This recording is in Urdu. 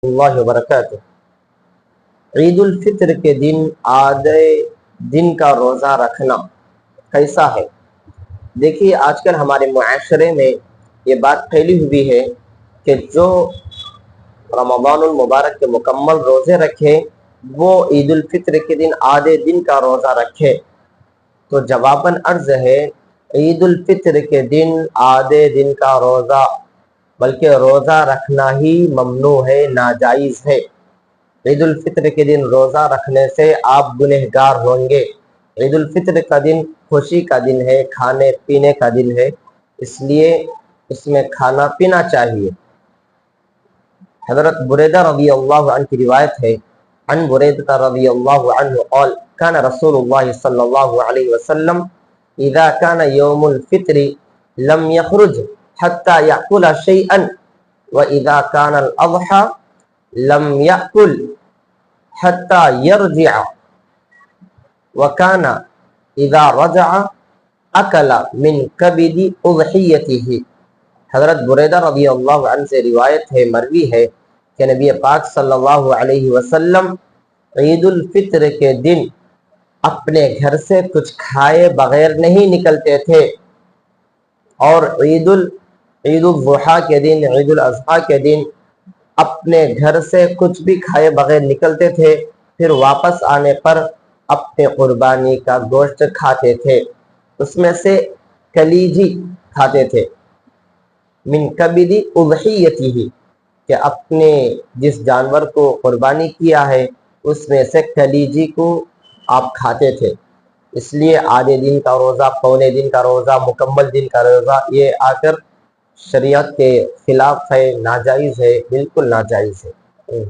اللہ وبرکاتہ۔ عید الفطر کے دن آدھے دن کا روزہ رکھنا کیسا ہے؟ دیکھیے آج کل ہمارے معاشرے میں یہ بات پھیلی ہوئی ہے کہ جو رمضان المبارک کے مکمل روزے رکھے وہ عید الفطر کے دن آدھے دن کا روزہ رکھے۔ تو جواباً عرض ہے، عید الفطر کے دن آدھے دن کا روزہ بلکہ روزہ رکھنا ہی ممنوع ہے، ناجائز ہے۔ عید الفطر کے دن روزہ رکھنے سے آپ گنہگار ہوں گے۔ عید الفطر کا دن خوشی کا دن ہے، کھانے پینے کا دن ہے، اس لیے اس میں کھانا پینا چاہیے۔ حضرت بریدہ رضی اللہ عنہ کی روایت ہے، عن بریدہ رضی اللہ عنہ قال كان رسول اللہ صلی اللہ علیہ وسلم اذا كان يوم الفطر لم يخرج حتى يأكل شيئا واذا كان الاضحى لم يأكل حتى يرجع وكان اذا رجع اكل من كبد اضحيته۔ حضرت بریدہ رضی اللہ عنہ سے روایت ہے، مروی ہے کہ نبی پاک صلی اللہ علیہ وسلم عید الفطر کے دن اپنے گھر سے کچھ کھائے بغیر نہیں نکلتے تھے، اور عید الضحیٰ کے دن، عید الاضحیٰ کے دن اپنے گھر سے کچھ بھی کھائے بغیر نکلتے تھے، پھر واپس آنے پر اپنے قربانی کا گوشت کھاتے تھے، اس میں سے کلیجی کھاتے تھے، من کبد اضحیتہ، کہ اپنے جس جانور کو قربانی کیا ہے اس میں سے کلیجی کو آپ کھاتے تھے۔ اس لیے آدھے دن کا روزہ، پونے دن کا روزہ، مکمل دن کا روزہ یہ آ کر شریعت کے خلاف ہے، ناجائز ہے، بالکل ناجائز ہے۔